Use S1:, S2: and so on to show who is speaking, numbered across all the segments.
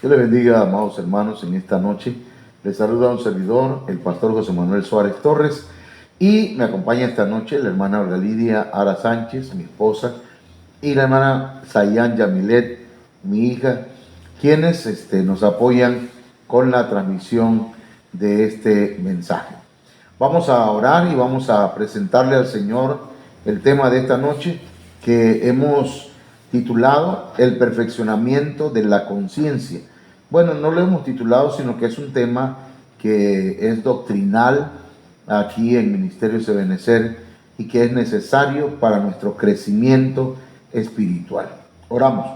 S1: Dios les bendiga, amados hermanos, en esta noche. Les saluda un servidor, el pastor José Manuel Suárez Torres, y me acompaña esta noche la hermana Olga Lidia Ara Sánchez, mi esposa, y la hermana Sayan Yamilet, mi hija, quienes nos apoyan con la transmisión de este mensaje. Vamos a orar y vamos a presentarle al Señor el tema de esta noche, que hemos titulado El perfeccionamiento de la conciencia. Bueno, no lo hemos titulado, sino que es un tema que es doctrinal aquí en Ministerios de Benecer y que es necesario para nuestro crecimiento espiritual. Oramos.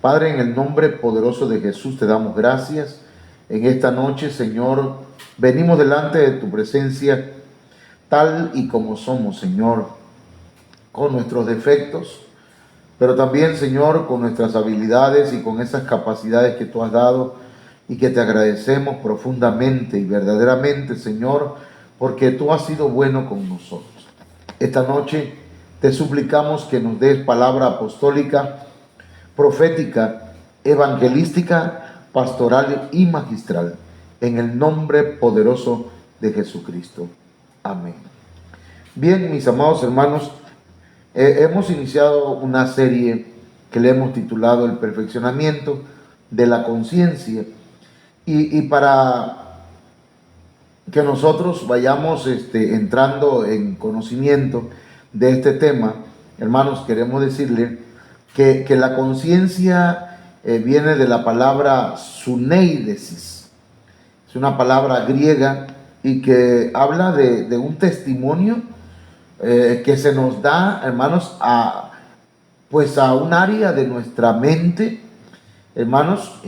S1: Padre, en el nombre poderoso de Jesús te damos gracias. En esta noche, Señor, venimos delante de tu presencia tal y como somos, Señor, con nuestros defectos, pero también, Señor, con nuestras habilidades y con esas capacidades que tú has dado y que te agradecemos profundamente y verdaderamente, Señor, porque tú has sido bueno con nosotros. Esta noche te suplicamos que nos des palabra apostólica, profética, evangelística, pastoral y magistral, en el nombre poderoso de Jesucristo. Amén. Bien, mis amados hermanos, hemos iniciado una serie que le hemos titulado El perfeccionamiento de la conciencia, y para que nosotros vayamos entrando en conocimiento de este tema, hermanos, queremos decirle que la conciencia viene de la palabra suneidesis. Es una palabra griega y que habla de un testimonio que se nos da, hermanos, a un área de nuestra mente, hermanos,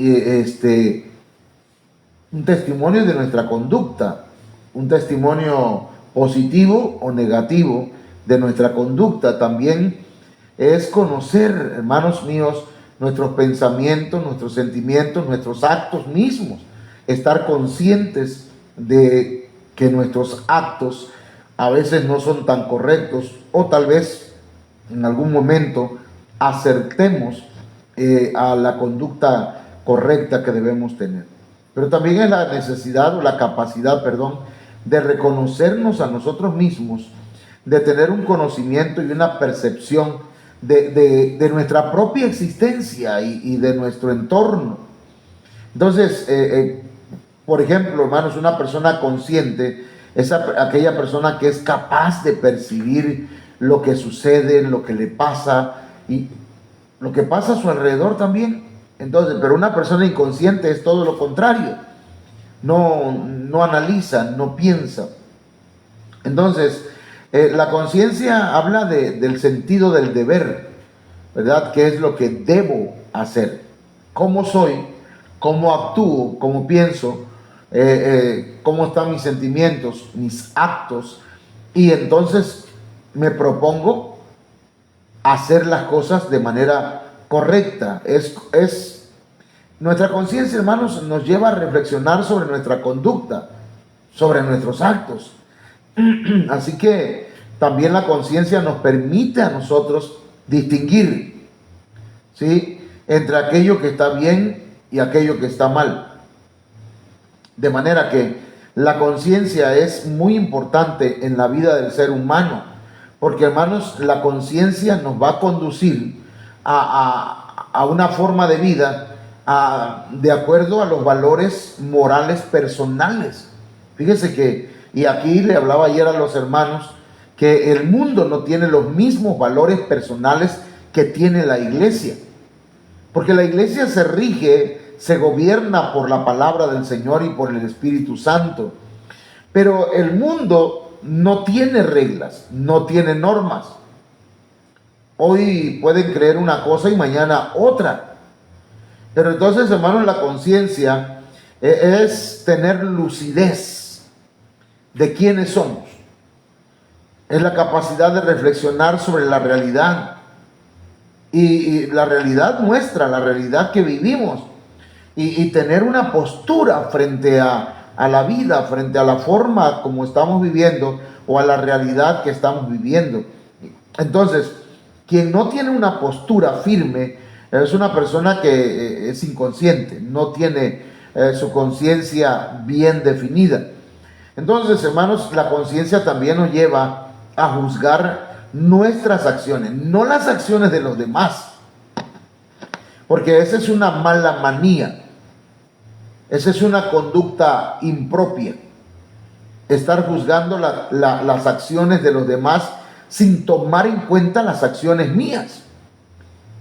S1: un testimonio de nuestra conducta, un testimonio positivo o negativo de nuestra conducta. También es conocer, hermanos míos, nuestros pensamientos, nuestros sentimientos, nuestros actos mismos, estar conscientes de que nuestros actos a veces no son tan correctos, o tal vez en algún momento acertemos a la conducta correcta que debemos tener. Pero también es la necesidad o la capacidad, de reconocernos a nosotros mismos, de tener un conocimiento y una percepción de nuestra propia existencia y de nuestro entorno. Entonces, por ejemplo, hermanos, una persona consciente es aquella persona que es capaz de percibir lo que sucede, lo que le pasa y lo que pasa a su alrededor también. Entonces, pero una persona inconsciente es todo lo contrario. No analiza, no piensa. Entonces, la conciencia habla del sentido del deber, ¿verdad? ¿Qué es lo que debo hacer? ¿Cómo soy? ¿Cómo actúo? ¿Cómo pienso? ¿Cómo están mis sentimientos, mis actos? Y entonces me propongo hacer las cosas de manera correcta. Nuestra conciencia, hermanos, nos lleva a reflexionar sobre nuestra conducta, sobre nuestros actos. Así que también la conciencia nos permite a nosotros distinguir, ¿sí?, entre aquello que está bien y aquello que está mal. De manera que la conciencia es muy importante en la vida del ser humano, porque, hermanos, la conciencia nos va a conducir a una forma de vida de acuerdo a los valores morales personales. Fíjese que, y aquí le hablaba ayer a los hermanos, que el mundo no tiene los mismos valores personales que tiene la iglesia, porque la iglesia se gobierna por la palabra del Señor y por el Espíritu Santo, pero el mundo no tiene reglas, no tiene normas. Hoy pueden creer una cosa y mañana otra. Pero entonces, hermanos, la conciencia es tener lucidez de quiénes somos. Es la capacidad de reflexionar sobre la realidad y la realidad nuestra, la realidad que vivimos, y tener una postura frente a la vida, frente a la forma como estamos viviendo o a la realidad que estamos viviendo. Entonces, quien no tiene una postura firme es una persona que es inconsciente, no tiene su conciencia bien definida. Entonces, hermanos, la conciencia también nos lleva a juzgar nuestras acciones, no las acciones de los demás, porque esa es una mala manía, esa es una conducta impropia, estar juzgando las acciones de los demás sin tomar en cuenta las acciones mías.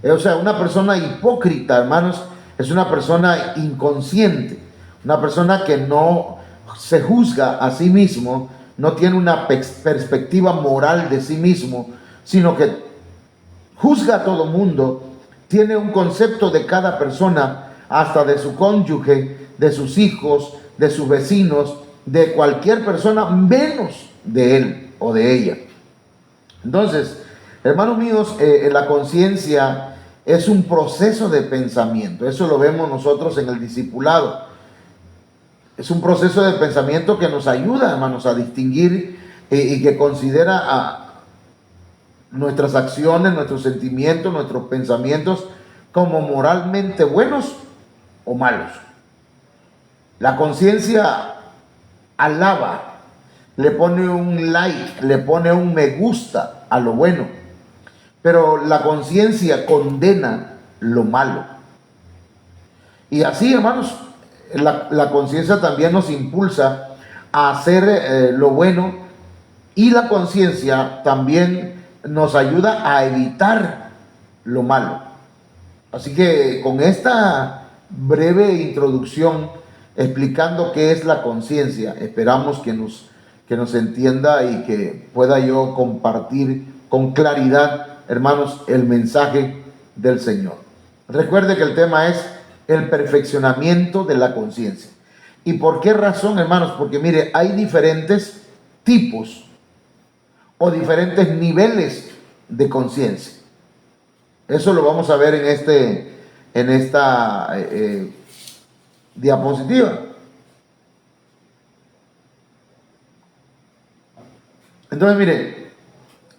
S1: O sea, una persona hipócrita, hermanos, es una persona inconsciente, una persona que no se juzga a sí mismo, no tiene una perspectiva moral de sí mismo, sino que juzga a todo mundo, tiene un concepto de cada persona, hasta de su cónyuge, de sus hijos, de sus vecinos, de cualquier persona, menos de él o de ella. Entonces, hermanos míos, la conciencia es un proceso de pensamiento. Eso lo vemos nosotros en el discipulado. Es un proceso de pensamiento que nos ayuda, hermanos, a distinguir y que considera a nuestras acciones, nuestros sentimientos, nuestros pensamientos como moralmente buenos o malos. La conciencia alaba, le pone un like, le pone un me gusta a lo bueno, pero la conciencia condena lo malo. Y así, hermanos, la conciencia también nos impulsa a hacer lo bueno, y la conciencia también nos ayuda a evitar lo malo. Así que con esta breve introducción explicando qué es la conciencia, esperamos que nos entienda y que pueda yo compartir con claridad, hermanos, el mensaje del Señor. Recuerde que el tema es el perfeccionamiento de la conciencia. ¿Y por qué razón, hermanos? Porque mire, hay diferentes tipos o diferentes niveles de conciencia. Eso lo vamos a ver en esta diapositiva. Entonces, mire,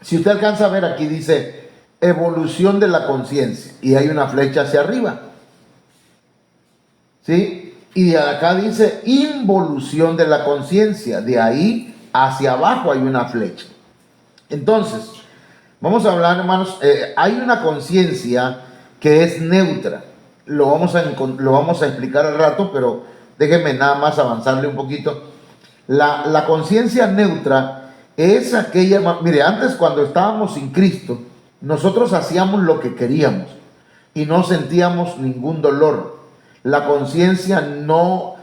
S1: si usted alcanza a ver, aquí dice evolución de la conciencia y hay una flecha hacia arriba, ¿sí? Y de acá dice involución de la conciencia, de ahí hacia abajo hay una flecha. Entonces, vamos a hablar, hermanos, hay una conciencia que es neutra. Lo vamos a explicar al rato, pero déjenme nada más avanzarle un poquito. La conciencia neutra es aquella, mire, antes cuando estábamos sin Cristo, nosotros hacíamos lo que queríamos y no sentíamos ningún dolor. La conciencia no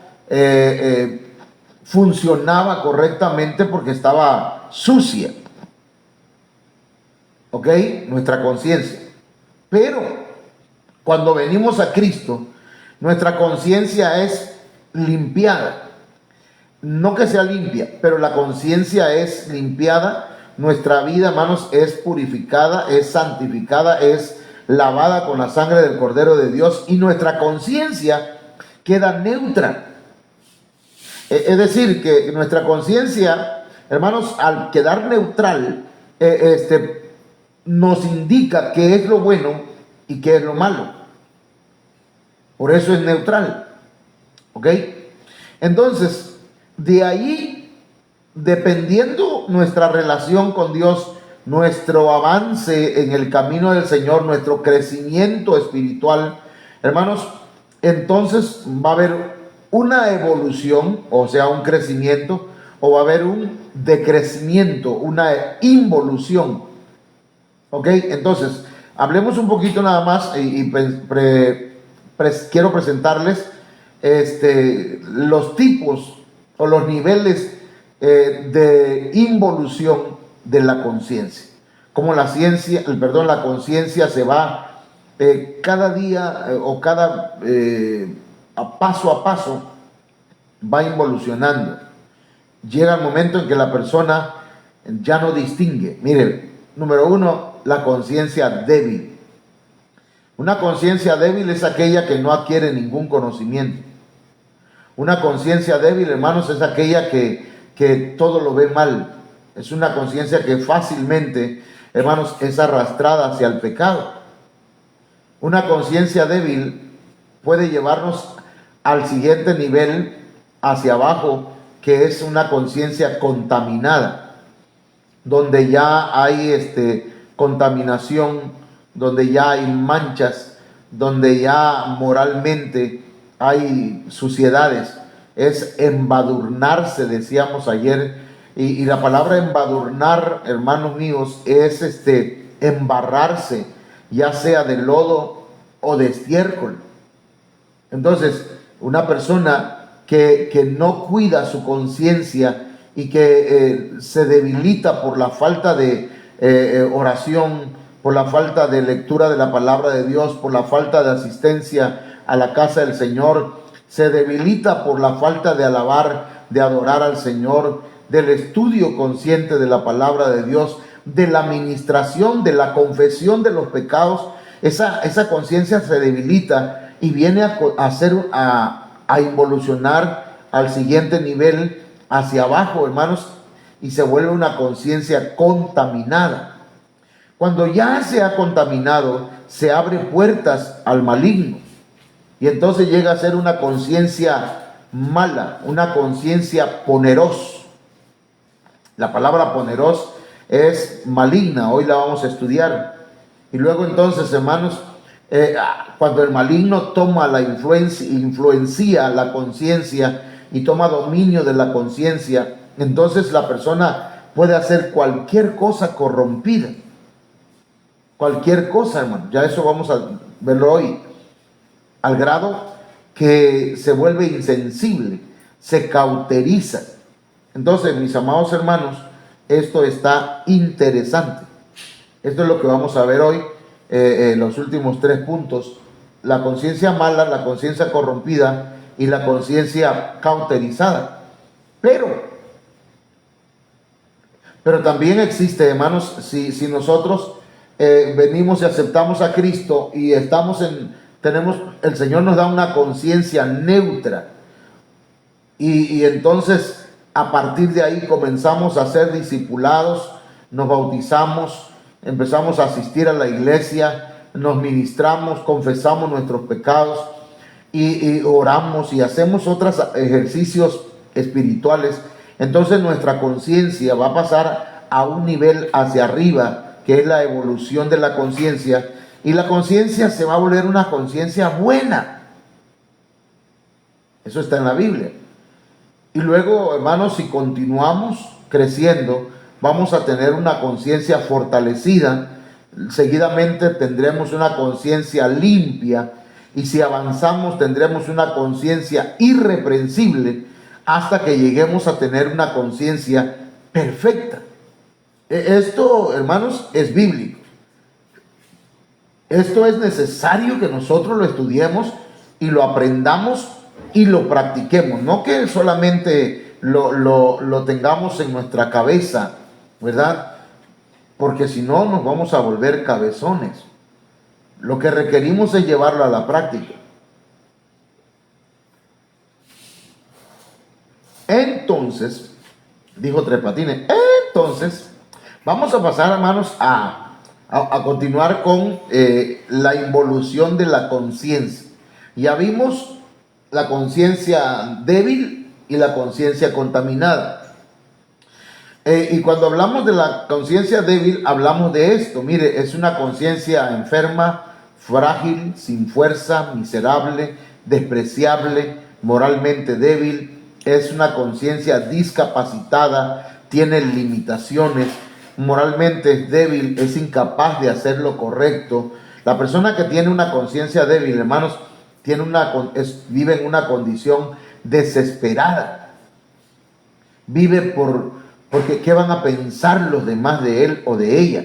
S1: funcionaba correctamente porque estaba sucia. ¿Ok? Nuestra conciencia. Pero cuando venimos a Cristo, nuestra conciencia es limpiada. No que sea limpia, pero la conciencia es limpiada. Nuestra vida, hermanos, es purificada, es santificada, es lavada con la sangre del Cordero de Dios, y nuestra conciencia queda neutra. Es decir, que nuestra conciencia, hermanos, al quedar neutral, nos indica qué es lo bueno y qué es lo malo. Por eso es neutral. ¿Ok? Entonces, de ahí, dependiendo nuestra relación con Dios, nuestro avance en el camino del Señor, nuestro crecimiento espiritual, hermanos, entonces va a haber una evolución, o sea, un crecimiento, o va a haber un decrecimiento, una involución. Ok, entonces, hablemos un poquito nada más y quiero presentarles los tipos o los niveles de involución de la conciencia. Cómo la conciencia se va cada día o cada a paso va involucionando. Llega el momento en que la persona ya no distingue. Mire, número uno, la conciencia débil. Una conciencia débil es aquella que no adquiere ningún conocimiento. Una conciencia débil, hermanos, es aquella que todo lo ve mal. Es una conciencia que fácilmente, hermanos, es arrastrada hacia el pecado. Una conciencia débil puede llevarnos al siguiente nivel, hacia abajo, que es una conciencia contaminada, donde ya hay contaminación, donde ya hay manchas, donde ya moralmente hay suciedades. Es embadurnarse, decíamos ayer, y la palabra embadurnar, hermanos míos, es embarrarse, ya sea de lodo o de estiércol. Entonces, una persona que no cuida su conciencia y que se debilita por la falta de oración, por la falta de lectura de la palabra de Dios, por la falta de asistencia a la casa del Señor, se debilita por la falta de alabar, de adorar al Señor, del estudio consciente de la palabra de Dios, de la administración, de la confesión de los pecados. Esa conciencia se debilita y viene a involucionar al siguiente nivel, hacia abajo, hermanos, y se vuelve una conciencia contaminada. Cuando ya se ha contaminado, se abre puertas al maligno, y entonces llega a ser una conciencia mala, una conciencia poneros. La palabra poneros es maligna, hoy la vamos a estudiar. Y luego entonces, hermanos, cuando el maligno toma la influencia la conciencia y toma dominio de la conciencia, entonces la persona puede hacer cualquier cosa corrompida. Cualquier cosa, hermano. Ya eso vamos a verlo hoy. Al grado que se vuelve insensible, se cauteriza. Entonces, mis amados hermanos, esto está interesante. Esto es lo que vamos a ver hoy, los últimos 3 puntos. La conciencia mala, la conciencia corrompida y la conciencia cauterizada. Pero también existe, hermanos, si nosotros venimos y aceptamos a Cristo y el Señor nos da una conciencia neutra, y entonces a partir de ahí comenzamos a ser discipulados, nos bautizamos, empezamos a asistir a la iglesia, nos ministramos, confesamos nuestros pecados y oramos y hacemos otros ejercicios espirituales. Entonces nuestra conciencia va a pasar a un nivel hacia arriba, que es la evolución de la conciencia, y la conciencia se va a volver una conciencia buena. Eso está en la Biblia. Y luego, hermanos, si continuamos creciendo, vamos a tener una conciencia fortalecida. Seguidamente tendremos una conciencia limpia, y si avanzamos tendremos una conciencia irreprensible, hasta que lleguemos a tener una conciencia perfecta. Esto, hermanos, es bíblico. Esto es necesario que nosotros lo estudiemos y lo aprendamos y lo practiquemos. No que solamente lo tengamos en nuestra cabeza, ¿verdad? Porque si no, nos vamos a volver cabezones. Lo que requerimos es llevarlo a la práctica. Entonces, dijo Tres Patines, entonces, vamos a pasar, hermanos, a continuar con la involución de la conciencia. Ya vimos la conciencia débil y la conciencia contaminada. Y cuando hablamos de la conciencia débil, hablamos de esto. Mire, es una conciencia enferma, frágil, sin fuerza, miserable, despreciable, moralmente débil. Es una conciencia discapacitada, tiene limitaciones, moralmente es débil, es incapaz de hacer lo correcto. La persona que tiene una conciencia débil, hermanos, vive en una condición desesperada. Vive porque ¿qué van a pensar los demás de él o de ella?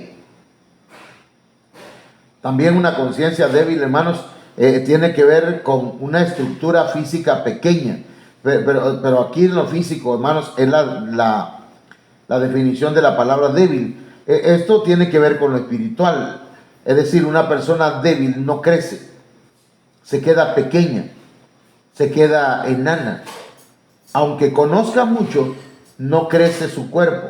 S1: También una conciencia débil, hermanos, tiene que ver con una estructura física pequeña. Pero aquí en lo físico, hermanos, es la definición de la palabra débil. Esto tiene que ver con lo espiritual. Es decir, una persona débil no crece, se queda pequeña, se queda enana. Aunque conozca mucho, no crece su cuerpo.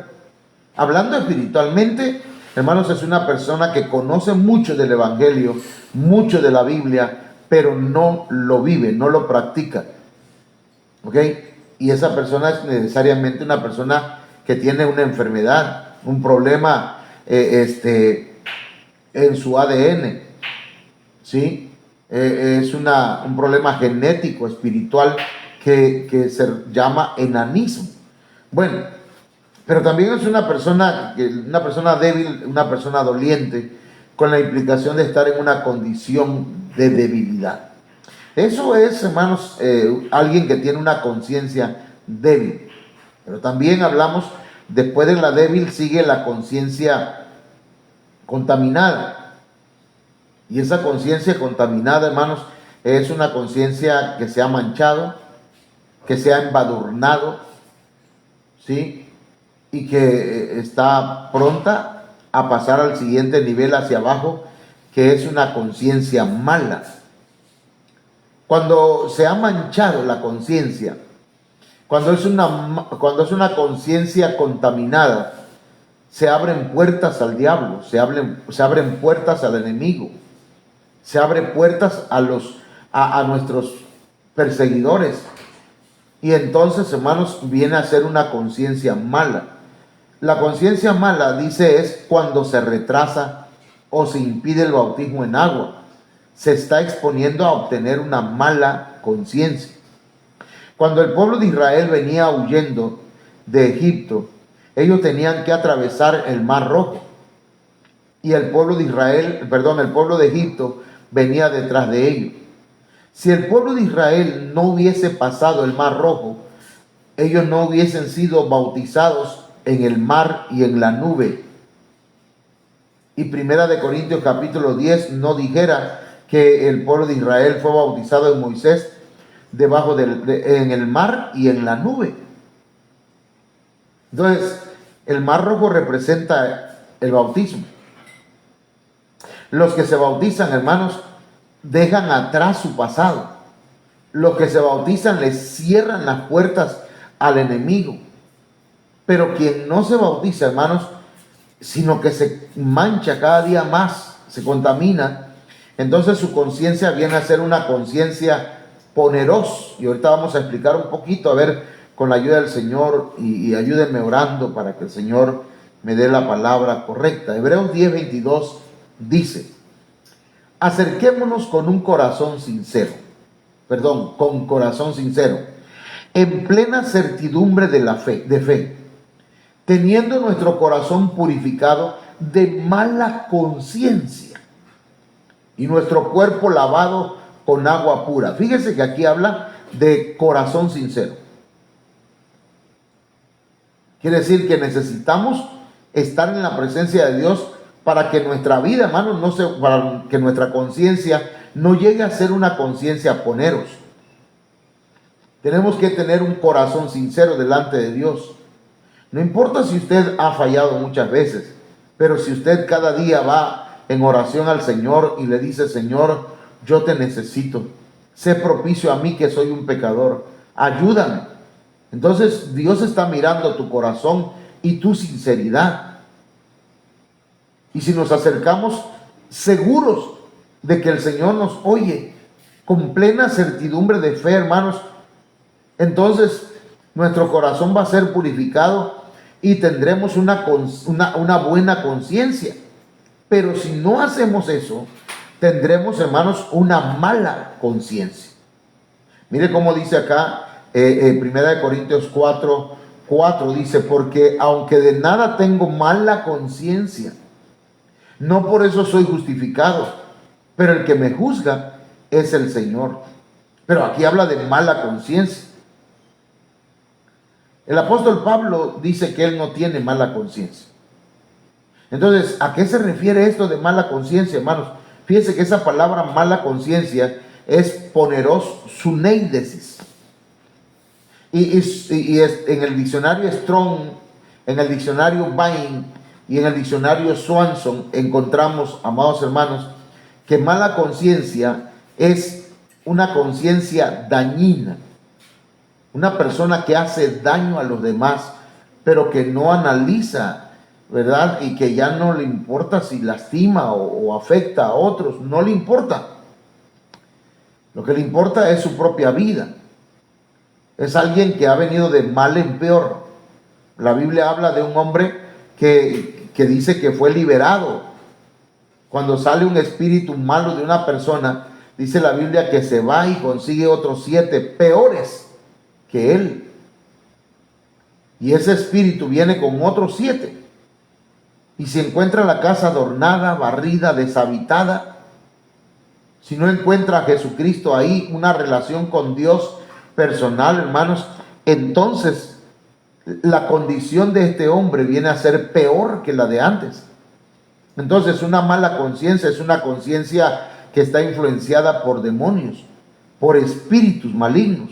S1: Hablando espiritualmente, hermanos, es una persona que conoce mucho del Evangelio, mucho de la Biblia, pero no lo vive, no lo practica. ¿Ok? Y esa persona es necesariamente una persona que tiene una enfermedad, un problema en su ADN. ¿Sí? Es un problema genético, espiritual, que se llama enanismo. Bueno, pero también es una persona débil, una persona doliente, con la implicación de estar en una condición de debilidad. Eso es, hermanos, alguien que tiene una conciencia débil. Pero también hablamos, después de la débil sigue la conciencia contaminada. Y esa conciencia contaminada, hermanos, es una conciencia que se ha manchado, que se ha embadurnado, ¿sí? Y que está pronta a pasar al siguiente nivel hacia abajo, que es una conciencia mala. Cuando se ha manchado la conciencia, cuando es una conciencia contaminada, se abren puertas al diablo, se abren puertas al enemigo, se abren puertas a nuestros perseguidores. Y entonces, hermanos, viene a ser una conciencia mala. La conciencia mala, dice, es cuando se retrasa o se impide el bautismo en agua. Se está exponiendo a obtener una mala conciencia. Cuando el pueblo de Israel venía huyendo de Egipto, ellos tenían que atravesar el Mar Rojo. Y el pueblo de Egipto venía detrás de ellos. Si el pueblo de Israel no hubiese pasado el Mar Rojo, ellos no hubiesen sido bautizados en el mar y en la nube. Y Primera de Corintios capítulo 10 no dijera que el pueblo de Israel fue bautizado en Moisés en el mar y en la nube. Entonces, el Mar Rojo representa el bautismo. Los que se bautizan, hermanos, dejan atrás su pasado. Los que se bautizan les cierran las puertas al enemigo. Pero quien no se bautiza, hermanos, sino que se mancha cada día más, se contamina, entonces su conciencia viene a ser una conciencia poneros. Y ahorita vamos a explicar un poquito, a ver, con la ayuda del Señor, y ayúdenme orando para que el Señor me dé la palabra correcta. Hebreos 10:22 dice: acerquémonos con corazón sincero, en plena certidumbre de fe, teniendo nuestro corazón purificado de mala conciencia y nuestro cuerpo lavado con agua pura. Fíjese que aquí habla de corazón sincero. Quiere decir que necesitamos estar en la presencia de Dios para que nuestra vida, hermanos, para que nuestra conciencia no llegue a ser una conciencia poneros. Tenemos que tener un corazón sincero delante de Dios. No importa si usted ha fallado muchas veces, pero si usted cada día va en oración al Señor y le dice: Señor, yo te necesito, sé propicio a mí que soy un pecador, ayúdame. Entonces Dios está mirando tu corazón y tu sinceridad. Y si nos acercamos seguros de que el Señor nos oye, con plena certidumbre de fe, hermanos, entonces nuestro corazón va a ser purificado y tendremos una buena conciencia. Pero si no hacemos eso, tendremos, hermanos, una mala conciencia. Mire cómo dice acá, Primera de Corintios 4:4 dice: porque aunque de nada tengo mala conciencia, no por eso soy justificado, pero el que me juzga es el Señor. Pero aquí habla de mala conciencia. El apóstol Pablo dice que él no tiene mala conciencia. Entonces, ¿a qué se refiere esto de mala conciencia, hermanos? Fíjese que esa palabra mala conciencia es poneros suneidesis. Y es, en el diccionario Strong, en el diccionario Bain y en el diccionario Swanson encontramos, amados hermanos, que mala conciencia es una conciencia dañina. Una persona que hace daño a los demás, pero que no analiza, ¿verdad? Y que ya no le importa si lastima o afecta a otros, no le importa. Lo que le importa es su propia vida. Es alguien que ha venido de mal en peor. La Biblia habla de un hombre que dice que fue liberado. Cuando sale un espíritu malo de una persona, dice la Biblia que se va y consigue otros 7 peores que él. Y ese espíritu viene con otros 7. Y si encuentra la casa adornada, barrida, deshabitada, si no encuentra a Jesucristo ahí, una relación con Dios personal, hermanos, entonces la condición de este hombre viene a ser peor que la de antes. Entonces, una mala conciencia es una conciencia que está influenciada por demonios, por espíritus malignos.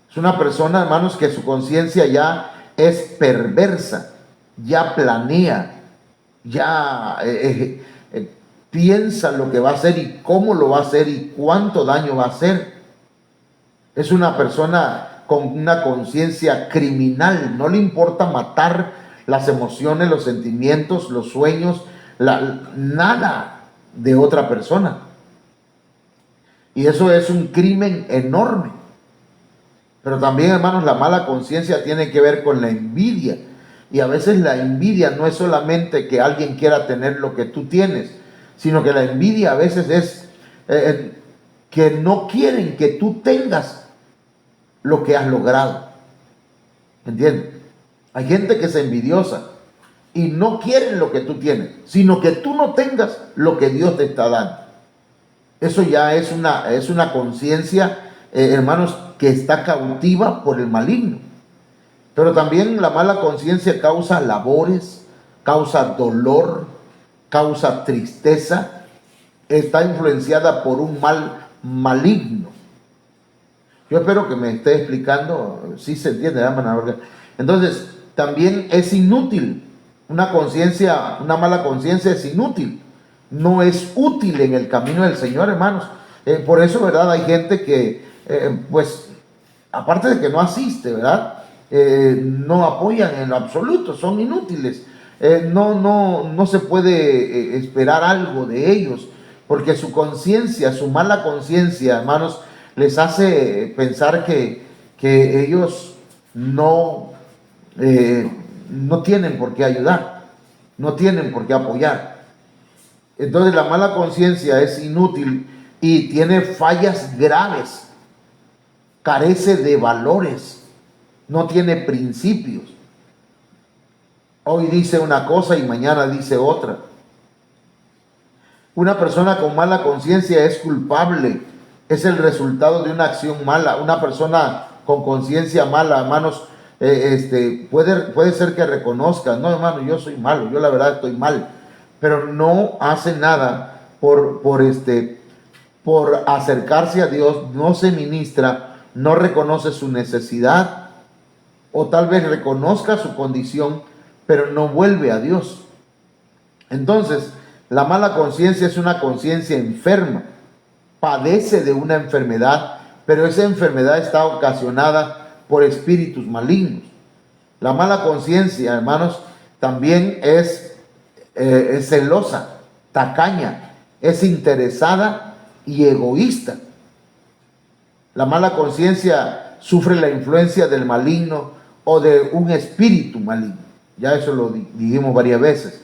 S1: Es una persona, hermanos, que su conciencia ya es perversa, ya planea, ya piensa lo que va a hacer y cómo lo va a hacer y cuánto daño va a hacer. Es una persona con una conciencia criminal, no le importa matar las emociones, los sentimientos, los sueños, nada de otra persona. Y eso es un crimen enorme. Pero también, hermanos, la mala conciencia tiene que ver con la envidia. Y a veces la envidia no es solamente que alguien quiera tener lo que tú tienes, sino que la envidia a veces es que no quieren que tú tengas lo que has logrado. ¿Entiendes? Hay gente que es envidiosa y no quieren lo que tú tienes, sino que tú no tengas lo que Dios te está dando. Eso ya es una conciencia, hermanos, que está cautiva por el maligno. Pero también la mala conciencia causa labores, causa dolor, causa tristeza, está influenciada por un mal maligno. Yo espero que me esté explicando, si se entiende, ¿verdad? Entonces, también es inútil. Una mala conciencia es inútil. No es útil en el camino del Señor, hermanos. Por eso, ¿verdad? Hay gente que, pues, aparte de que no asiste, ¿verdad? No apoyan en lo absoluto, son inútiles. No se puede esperar algo de ellos, porque su conciencia, su mala conciencia, hermanos, les hace pensar que ellos no tienen por qué ayudar, no tienen por qué apoyar. Entonces la mala conciencia es inútil y tiene fallas graves, carece de valores, no tiene principios. Hoy dice una cosa y mañana dice otra. Una persona con mala conciencia es culpable, es el resultado de una acción mala. Una persona con conciencia mala, hermanos, puede ser que reconozca, no, hermano, yo soy malo, yo la verdad estoy mal, pero no hace nada por acercarse a Dios, no se ministra, no reconoce su necesidad, o tal vez reconozca su condición, pero no vuelve a Dios. Entonces, la mala conciencia es una conciencia enferma, padece de una enfermedad, pero esa enfermedad está ocasionada por espíritus malignos. La mala conciencia, hermanos, también es celosa, tacaña, es interesada y egoísta. La mala conciencia sufre la influencia del maligno o de un espíritu maligno. Ya eso lo dijimos varias veces.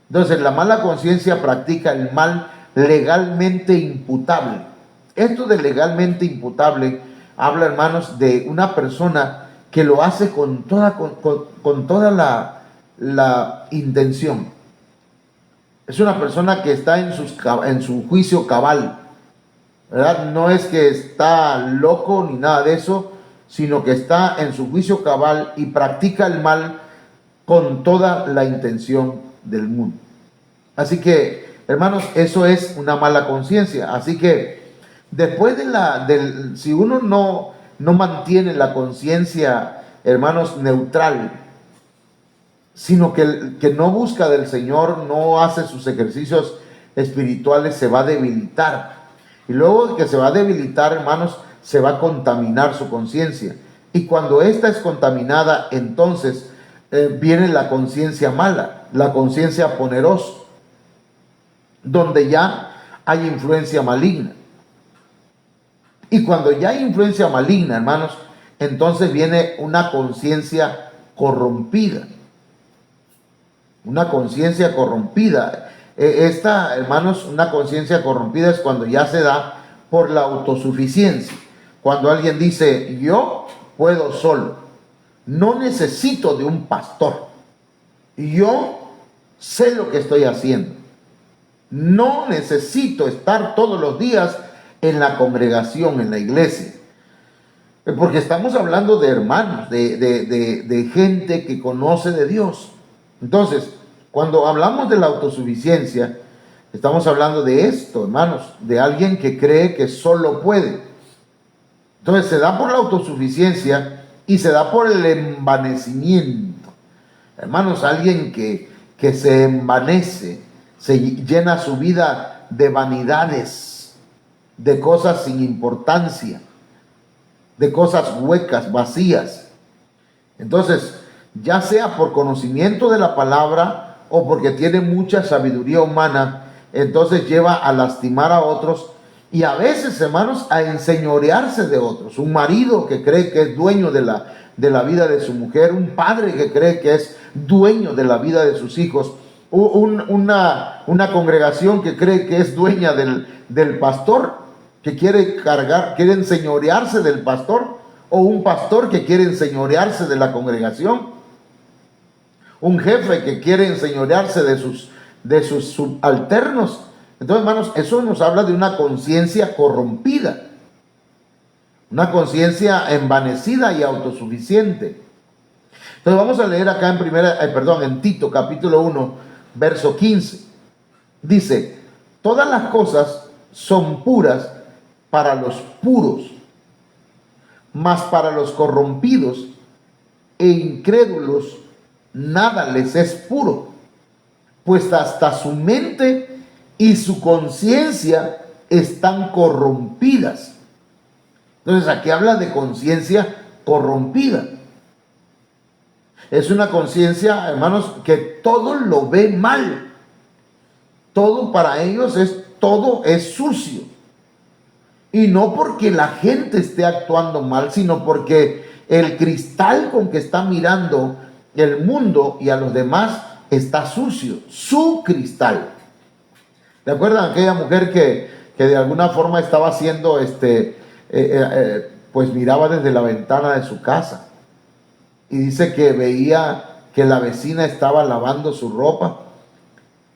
S1: Entonces, la mala conciencia practica el mal legalmente imputable. Esto de legalmente imputable habla, hermanos, de una persona que lo hace con toda la intención. Es una persona que está en su juicio cabal, ¿verdad? No es que está loco ni nada de eso, sino que está en su juicio cabal y practica el mal con toda la intención del mundo. Así que hermanos, eso es una mala conciencia. Así que después si uno no mantiene la conciencia, hermanos, neutral, sino que no busca del Señor, no hace sus ejercicios espirituales, se va a debilitar. Y luego de que se va a debilitar, hermanos, se va a contaminar su conciencia. Y cuando ésta es contaminada, entonces viene la conciencia mala, la conciencia ponerosa, donde ya hay influencia maligna. Y cuando ya hay influencia maligna, hermanos, entonces viene una conciencia corrompida. Una conciencia corrompida. Esta, hermanos, una conciencia corrompida es cuando ya se da por la autosuficiencia. Cuando alguien dice, yo puedo solo, no necesito de un pastor, yo sé lo que estoy haciendo, no necesito estar todos los días en la congregación, en la iglesia. Porque estamos hablando de hermanos, de gente que conoce de Dios. Entonces, cuando hablamos de la autosuficiencia, estamos hablando de esto, hermanos, de alguien que cree que solo puede. Entonces, se da por la autosuficiencia y se da por el envanecimiento. Hermanos, alguien que se envanece, se llena su vida de vanidades, de cosas sin importancia, de cosas huecas, vacías. Entonces, ya sea por conocimiento de la palabra o porque tiene mucha sabiduría humana, entonces lleva a lastimar a otros y a veces, hermanos, a enseñorearse de otros. Un marido que cree que es dueño de la vida de su mujer, un padre que cree que es dueño de la vida de sus hijos, una congregación que cree que es dueña del pastor, que quiere enseñorearse del pastor, o un pastor que quiere enseñorearse de la congregación, un jefe que quiere enseñorearse de sus subalternos. Entonces, hermanos, eso nos habla de una conciencia corrompida, una conciencia envanecida y autosuficiente. Entonces vamos a leer acá en Tito capítulo 1, verso 15. Dice, todas las cosas son puras para los puros, mas para los corrompidos e incrédulos nada les es puro, pues hasta su mente y su conciencia están corrompidas. Entonces aquí habla de conciencia corrompida. Es una conciencia, hermanos, que todo lo ve mal. Todo para ellos todo es sucio. Y no porque la gente esté actuando mal, sino porque el cristal con que está mirando el mundo y a los demás está sucio. Su cristal. ¿Te acuerdan aquella mujer que de alguna forma estaba haciendo, pues miraba desde la ventana de su casa? Y dice que veía que la vecina estaba lavando su ropa,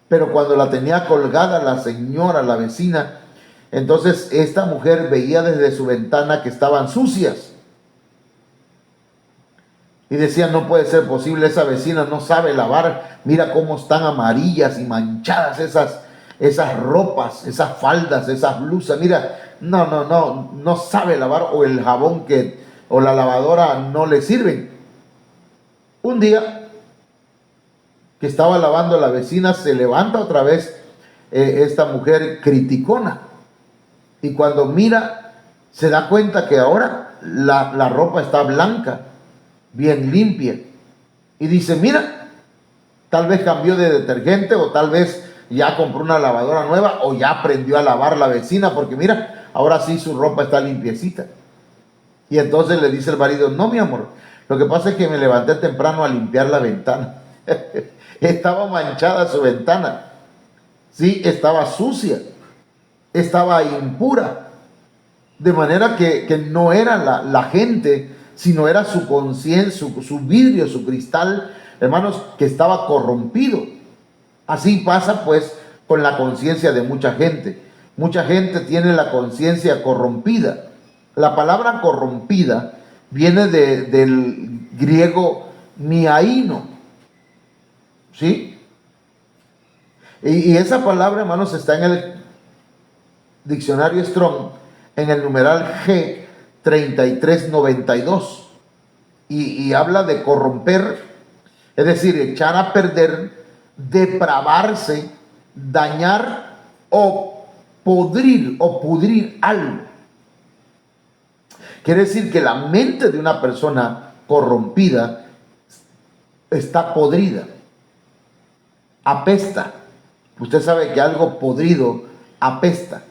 S1: pero cuando la tenía colgada la señora, la vecina, entonces esta mujer veía desde su ventana que estaban sucias. Y decía, no puede ser posible, esa vecina no sabe lavar, mira cómo están amarillas y manchadas esas ropas, esas faldas, esas blusas, mira, no sabe lavar, o el jabón o la lavadora no le sirven. Un día que estaba lavando la vecina, se levanta otra vez esta mujer criticona, y cuando mira se da cuenta que ahora la ropa está blanca, bien limpia, y dice, mira, tal vez cambió de detergente, o tal vez ya compró una lavadora nueva, o ya aprendió a lavar la vecina, porque mira, ahora sí su ropa está limpiecita. Y entonces le dice el marido, no, mi amor, lo que pasa es que me levanté temprano a limpiar la ventana. Estaba manchada su ventana. Sí, estaba sucia, estaba impura. De manera que no era la gente, sino era su conciencia, su vidrio, su cristal, hermanos, que estaba corrompido. Así pasa pues con la conciencia de mucha gente. Mucha gente tiene la conciencia corrompida. La palabra corrompida viene del griego miaino, ¿sí? Y esa palabra, hermanos, está en el diccionario Strong, en el numeral G3392. Y habla de corromper, es decir, echar a perder, depravarse, dañar o pudrir algo. Quiere decir que la mente de una persona corrompida está podrida, apesta. Usted sabe que algo podrido apesta.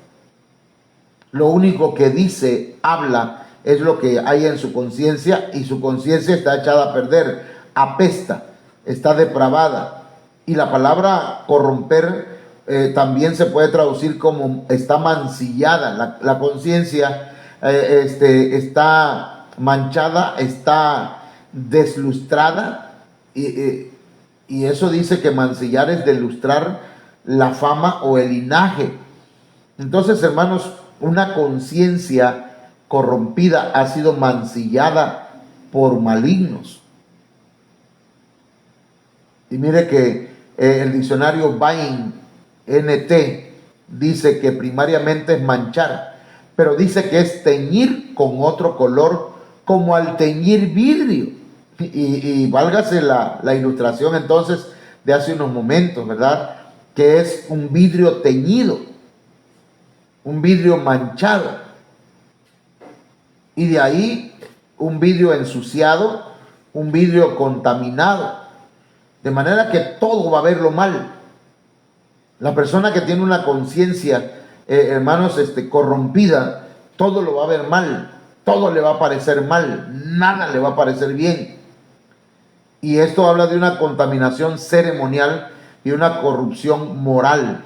S1: Lo único que dice, habla, es lo que hay en su conciencia, y su conciencia está echada a perder, apesta, está depravada. Y la palabra corromper también se puede traducir como está mancillada. La conciencia está manchada, está deslustrada, y eso dice que mancillar es delustrar la fama o el linaje. Entonces, hermanos, una conciencia corrompida ha sido mancillada por malignos. Y mire que el diccionario Bain NT dice que primariamente es manchar, pero dice que es teñir con otro color, como al teñir vidrio. Y válgase la ilustración entonces de hace unos momentos, ¿verdad? Que es un vidrio teñido, un vidrio manchado. Y de ahí un vidrio ensuciado, un vidrio contaminado. De manera que todo va a verlo mal. La persona que tiene una conciencia, hermanos, corrompida, todo lo va a ver mal, todo le va a parecer mal, nada le va a parecer bien. Y esto habla de una contaminación ceremonial y una corrupción moral.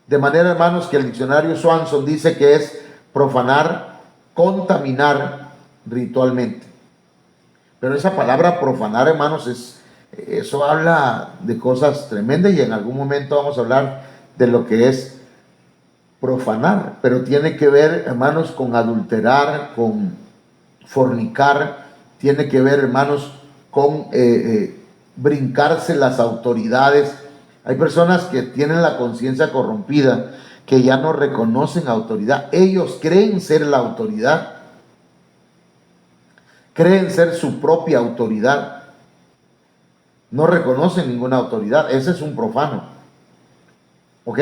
S1: De manera, hermanos, que el diccionario Swanson dice que es profanar, contaminar ritualmente. Pero esa palabra profanar, hermanos, eso habla de cosas tremendas, y en algún momento vamos a hablar de lo que es profanar, pero tiene que ver, hermanos, con adulterar, con fornicar, tiene que ver, hermanos, con brincarse las autoridades. Hay personas que tienen la conciencia corrompida, que ya no reconocen autoridad. Ellos creen ser la autoridad, creen ser su propia autoridad, no reconocen ninguna autoridad. Ese es un profano. ¿Ok?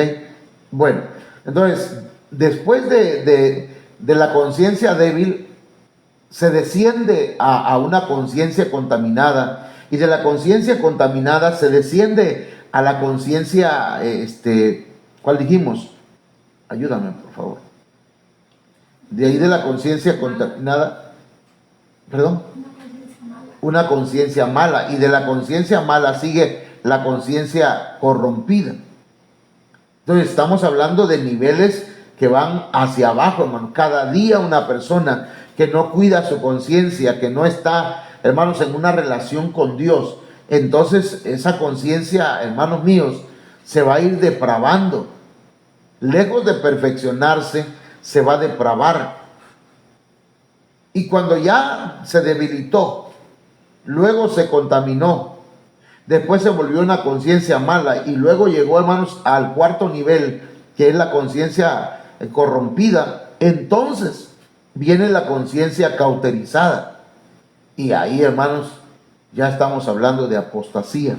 S1: Bueno, entonces, después de la conciencia débil, se desciende a una conciencia contaminada, y de la conciencia contaminada se desciende a la conciencia, ¿cuál dijimos? Ayúdame, por favor. De ahí de la conciencia contaminada, perdón, una conciencia mala, y de la conciencia mala sigue la conciencia corrompida. Entonces estamos hablando de niveles que van hacia abajo, hermano. Cada día una persona que no cuida su conciencia, que no está, hermanos, en una relación con Dios, entonces esa conciencia, hermanos míos, se va a ir depravando. Lejos de perfeccionarse, se va a depravar. Y cuando ya se debilitó, luego se contaminó, después se volvió una conciencia mala, y luego llegó, hermanos, al cuarto nivel, que es la conciencia corrompida, entonces viene la conciencia cauterizada. Y ahí, hermanos, ya estamos hablando de apostasía.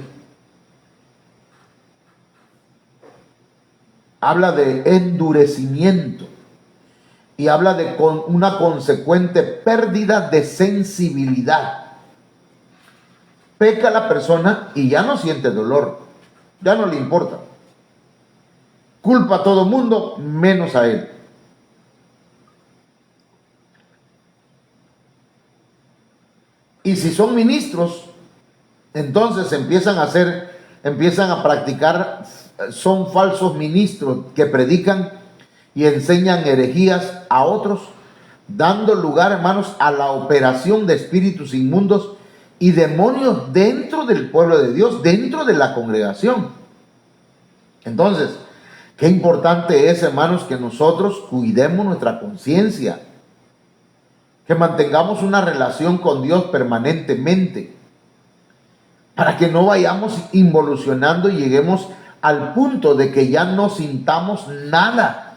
S1: Habla de endurecimiento y habla de una consecuente pérdida de sensibilidad. Peca la persona y ya no siente dolor, ya no le importa. Culpa a todo mundo menos a él. Y si son ministros, entonces empiezan a practicar, son falsos ministros que predican y enseñan herejías a otros, dando lugar, hermanos, a la operación de espíritus inmundos y demonios dentro del pueblo de Dios, dentro de la congregación. Entonces, qué importante es, hermanos, que nosotros cuidemos nuestra conciencia, que mantengamos una relación con Dios permanentemente, para que no vayamos involucionando y lleguemos al punto de que ya no sintamos nada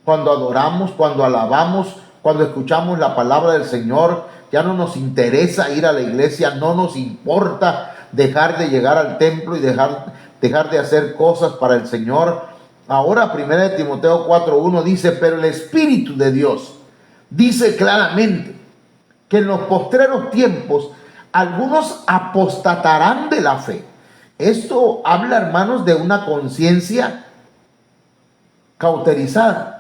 S1: cuando adoramos, cuando alabamos, cuando escuchamos la palabra del Señor. Ya no nos interesa ir a la iglesia, no nos importa dejar de llegar al templo y dejar de hacer cosas para el Señor. Ahora 1 Timoteo 4:1 dice: pero el Espíritu de Dios dice claramente que en los postreros tiempos algunos apostatarán de la fe. Esto habla, hermanos, de una conciencia cauterizada.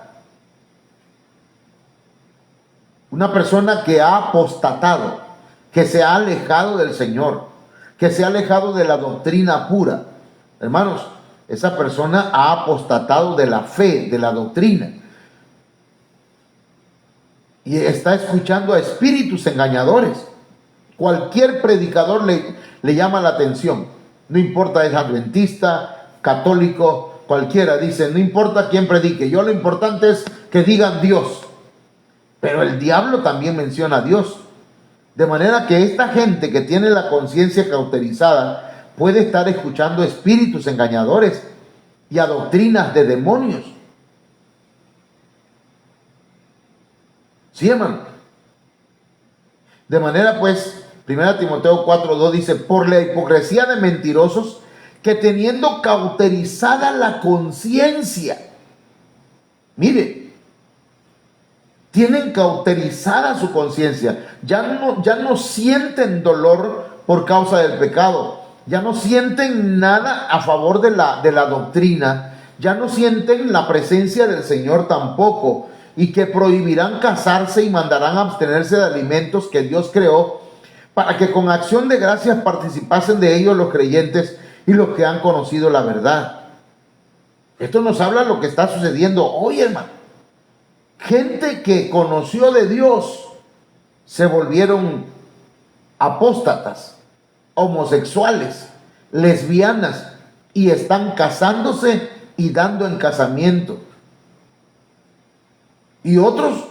S1: Una persona que ha apostatado, que se ha alejado del Señor, que se ha alejado de la doctrina pura. Hermanos, esa persona ha apostatado de la fe, de la doctrina. Y está escuchando a espíritus engañadores. Cualquier predicador le llama la atención. No importa, es adventista, católico, cualquiera. Dice, no importa quién predique. Lo importante es que digan Dios. Pero el diablo también menciona a Dios. De manera que esta gente que tiene la conciencia cauterizada puede estar escuchando espíritus engañadores y a doctrinas de demonios. ¿Sí, hermano? De manera pues, 1 Timoteo 4:2 dice: por la hipocresía de mentirosos que teniendo cauterizada la conciencia, mire, tienen cauterizada su conciencia, ya no sienten dolor por causa del pecado, ya no sienten nada a favor de la doctrina, ya no sienten la presencia del Señor tampoco, y que prohibirán casarse y mandarán abstenerse de alimentos que Dios creó, para que con acción de gracias participasen de ellos los creyentes y los que han conocido la verdad. Esto nos habla de lo que está sucediendo hoy, hermano. Gente que conoció de Dios se volvieron apóstatas, homosexuales, lesbianas, y están casándose y dando en casamiento. Y otros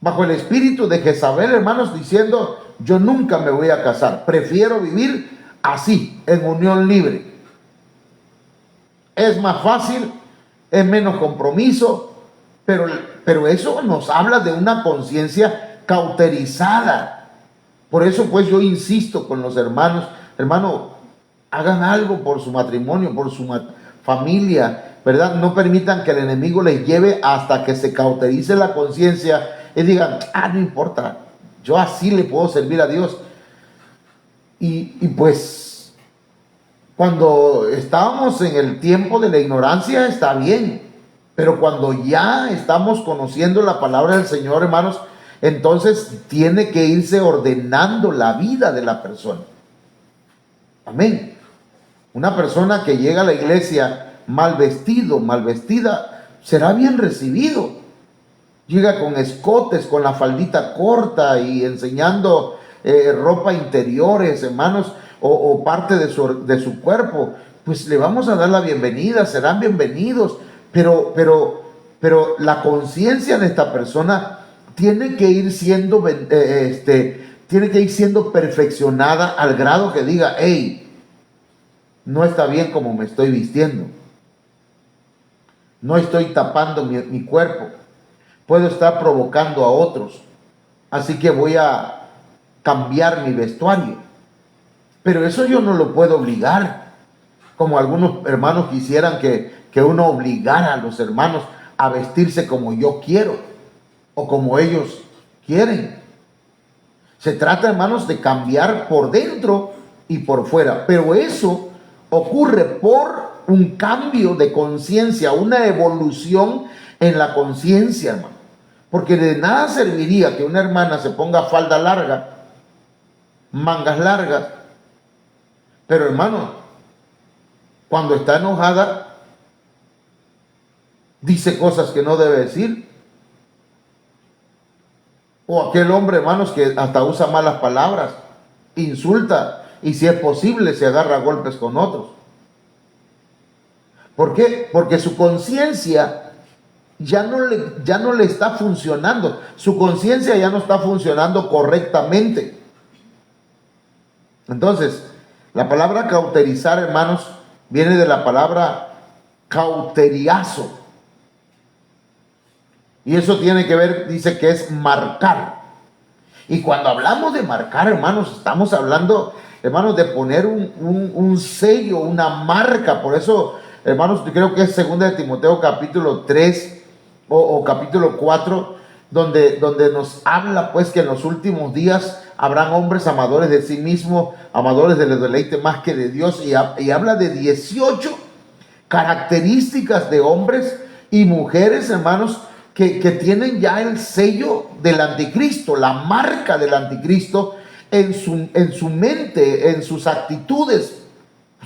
S1: bajo el espíritu de Jezabel, hermanos, diciendo: yo nunca me voy a casar, prefiero vivir así, en unión libre. Es más fácil, es menos compromiso. Pero eso nos habla de una conciencia cauterizada. Por eso pues yo insisto con los hermanos: hermano, hagan algo por su matrimonio, por su familia, ¿verdad? No permitan que el enemigo les lleve hasta que se cauterice la conciencia y digan: no importa, yo así le puedo servir a Dios. Y pues cuando estábamos en el tiempo de la ignorancia está bien. Pero cuando ya estamos conociendo la palabra del Señor, hermanos, entonces tiene que irse ordenando la vida de la persona. Amén. Una persona que llega a la iglesia mal vestido, mal vestida, será bien recibido. Llega con escotes, con la faldita corta y enseñando ropa interiores, hermanos, o parte de su cuerpo. Pues le vamos a dar la bienvenida, serán bienvenidos. Pero la conciencia de esta persona tiene que ir siendo perfeccionada al grado que diga: hey, no está bien como me estoy vistiendo, no estoy tapando mi cuerpo, puedo estar provocando a otros, así que voy a cambiar mi vestuario. Pero eso yo no lo puedo obligar, como algunos hermanos quisieran que uno obligara a los hermanos a vestirse como yo quiero o como ellos quieren. Se trata, hermanos, de cambiar por dentro y por fuera, pero eso ocurre por un cambio de conciencia, una evolución en la conciencia, hermano. Porque de nada serviría que una hermana se ponga falda larga, mangas largas, pero, hermano, cuando está enojada dice cosas que no debe decir. O aquel hombre, hermanos, que hasta usa malas palabras, insulta, y si es posible se agarra a golpes con otros. ¿Por qué? Porque su conciencia ya no le está funcionando. Su conciencia ya no está funcionando correctamente. Entonces, la palabra cauterizar, hermanos, viene de la palabra cauteriazo. Y eso tiene que ver, dice que es marcar. Y cuando hablamos de marcar, hermanos, estamos hablando, hermanos, de poner un sello, una marca. Por eso, hermanos, yo creo que es 2 de Timoteo capítulo 3 o capítulo 4, donde nos habla pues que en los últimos días habrán hombres amadores de sí mismos, amadores del deleite más que de Dios. Y habla de 18 características de hombres y mujeres, hermanos, que tienen ya el sello del anticristo, la marca del anticristo en su mente, en sus actitudes.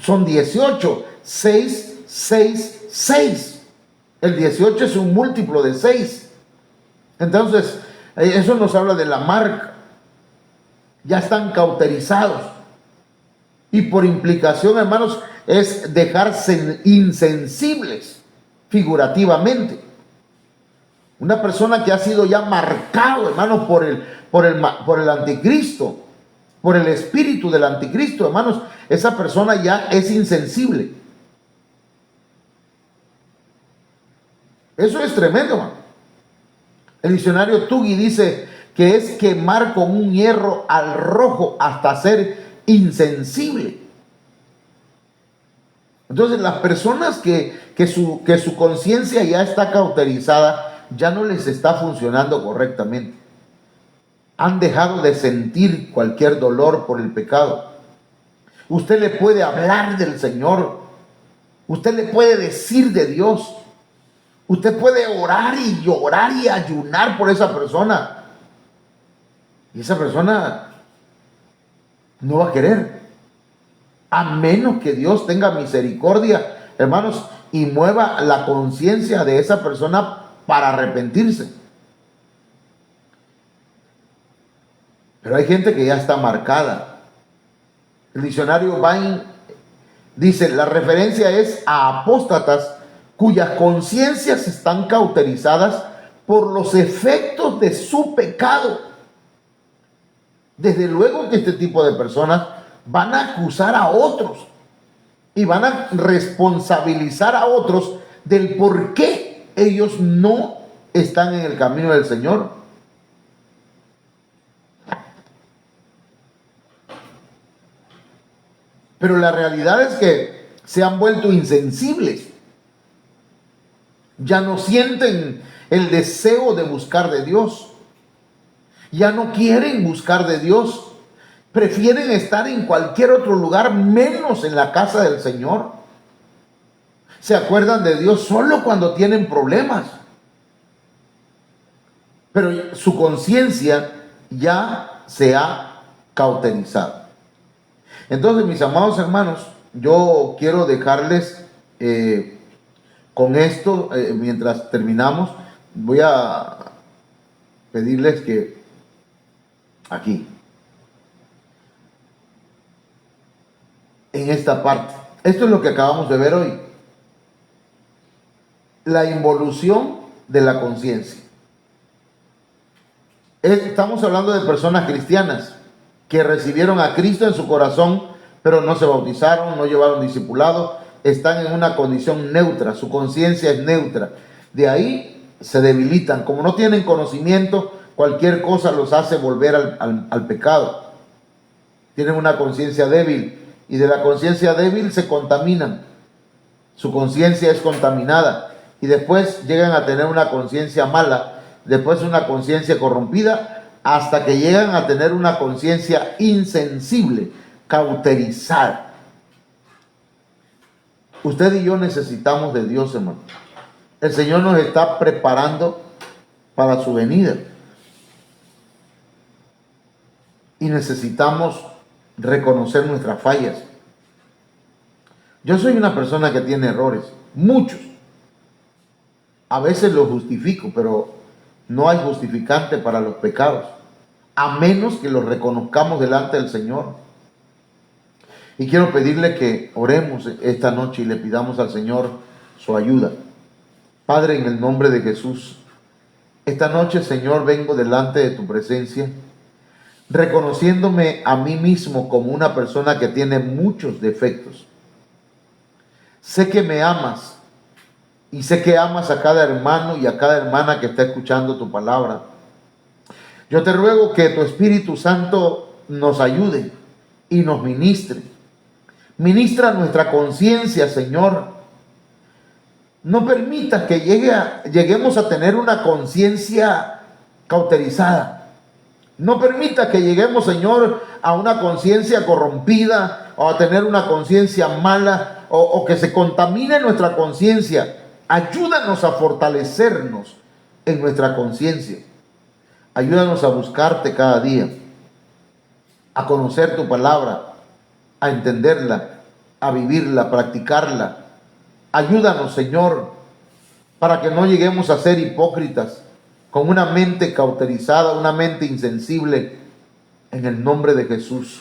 S1: Son 18, 6, 6, 6. El 18 es un múltiplo de 6. Entonces, eso nos habla de la marca. Ya están cauterizados. Y por implicación, hermanos, es dejarse insensibles, figurativamente. Una persona que ha sido ya marcado, hermanos, por el anticristo, por el espíritu del anticristo, hermanos, esa persona ya es insensible. Eso es tremendo, hermano. El diccionario Tugui dice que es quemar con un hierro al rojo hasta ser insensible. Entonces, las personas que su conciencia ya está cauterizada, ya no les está funcionando correctamente. Han dejado de sentir cualquier dolor por el pecado. Usted le puede hablar del Señor. Usted le puede decir de Dios. Usted puede orar y llorar y ayunar por esa persona. Y esa persona no va a querer. A menos que Dios tenga misericordia, hermanos, y mueva la conciencia de esa persona para arrepentirse. Pero hay gente que ya está marcada. El diccionario Vine dice, la referencia es a apóstatas cuyas conciencias están cauterizadas por los efectos de su pecado. Desde luego que este tipo de personas van a acusar a otros y van a responsabilizar a otros del por qué ellos no están en el camino del Señor. Pero la realidad es que se han vuelto insensibles. Ya no sienten el deseo de buscar de Dios. Ya no quieren buscar de Dios. Prefieren estar en cualquier otro lugar menos en la casa del Señor. Se acuerdan de Dios solo cuando tienen problemas. Pero su conciencia ya se ha cauterizado. Entonces, mis amados hermanos, yo quiero dejarles con esto, mientras terminamos, voy a pedirles que aquí, en esta parte, esto es lo que acabamos de ver hoy. La involución de la conciencia. Estamos hablando de personas cristianas que recibieron a Cristo en su corazón, pero no se bautizaron, no llevaron discipulado, están en una condición neutra, su conciencia es neutra. De ahí se debilitan. Como no tienen conocimiento, cualquier cosa los hace volver al pecado. Tienen una conciencia débil y de la conciencia débil se contaminan. Su conciencia es contaminada. Y después llegan a tener una conciencia mala, después una conciencia corrompida, hasta que llegan a tener una conciencia insensible, cauterizada. Usted y yo necesitamos de Dios, hermano. El Señor nos está preparando para su venida. Y necesitamos reconocer nuestras fallas. Yo soy una persona que tiene errores, muchos. A veces los justifico, pero no hay justificante para los pecados, a menos que los reconozcamos delante del Señor. Y quiero pedirle que oremos esta noche y le pidamos al Señor su ayuda. Padre, en el nombre de Jesús, esta noche, Señor, vengo delante de tu presencia, reconociéndome a mí mismo como una persona que tiene muchos defectos. Sé que me amas y sé que amas a cada hermano y a cada hermana que está escuchando tu palabra. Yo te ruego que tu Espíritu Santo nos ayude y nos ministre. Ministra nuestra conciencia, Señor. No permitas que lleguemos a tener una conciencia cauterizada. No permita que lleguemos, Señor, a una conciencia corrompida o a tener una conciencia mala o que se contamine nuestra conciencia. Ayúdanos a fortalecernos en nuestra conciencia. Ayúdanos a buscarte cada día, a conocer tu palabra, a entenderla, a vivirla, a practicarla. Ayúdanos, Señor, para que no lleguemos a ser hipócritas, con una mente cauterizada, una mente insensible, en el nombre de Jesús.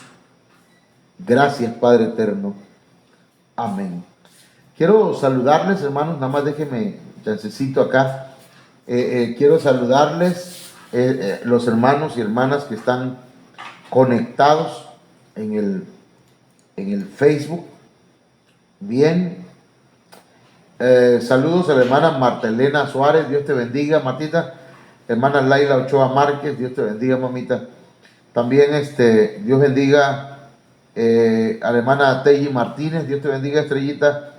S1: Gracias, Padre eterno. Amén. Quiero saludarles, hermanos, nada más déjenme chancecito acá. Quiero saludarles, los hermanos y hermanas que están conectados en el Facebook. Bien. Saludos a la hermana Marta Elena Suárez, Dios te bendiga, Martita. Hermana Laila Ochoa Márquez, Dios te bendiga, mamita. También Dios bendiga a la hermana Teyi Martínez, Dios te bendiga, Estrellita.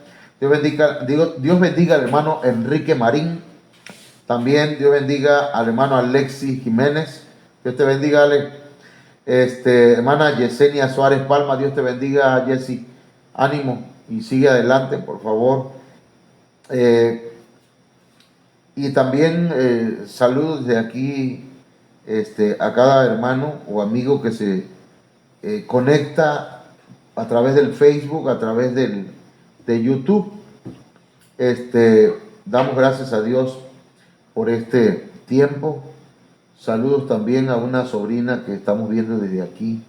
S1: Dios bendiga al hermano Enrique Marín. También Dios bendiga al hermano Alexis Jiménez, Dios te bendiga, Ale. Hermana Yesenia Suárez Palma, Dios te bendiga, Jessy. Ánimo y sigue adelante, por favor. Y también saludos de aquí a cada hermano o amigo que se conecta a través del Facebook, a través de YouTube. Damos gracias a Dios por este tiempo. Saludos también a una sobrina que estamos viendo desde aquí,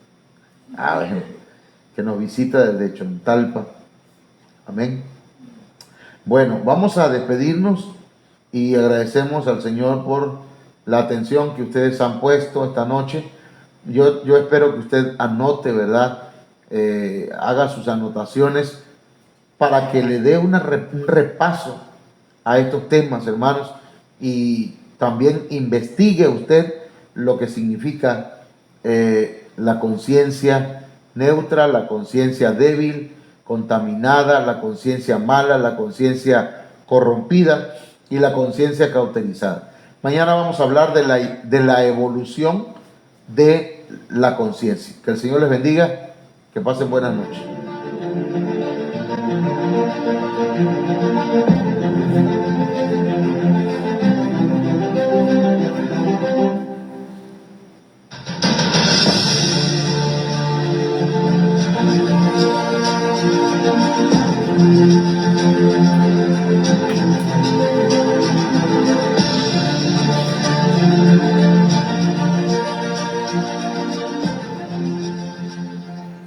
S1: que nos visita desde Chontalpa. Amén. Bueno, vamos a despedirnos y agradecemos al Señor por la atención que ustedes han puesto esta noche. Yo espero que usted anote, ¿verdad? Haga sus anotaciones para que le dé un repaso a estos temas, hermanos, y también investigue usted lo que significa la conciencia neutra, la conciencia débil, contaminada, la conciencia mala, la conciencia corrompida y la conciencia cauterizada. Mañana vamos a hablar de la evolución de la conciencia. Que el Señor les bendiga, que pasen buenas noches.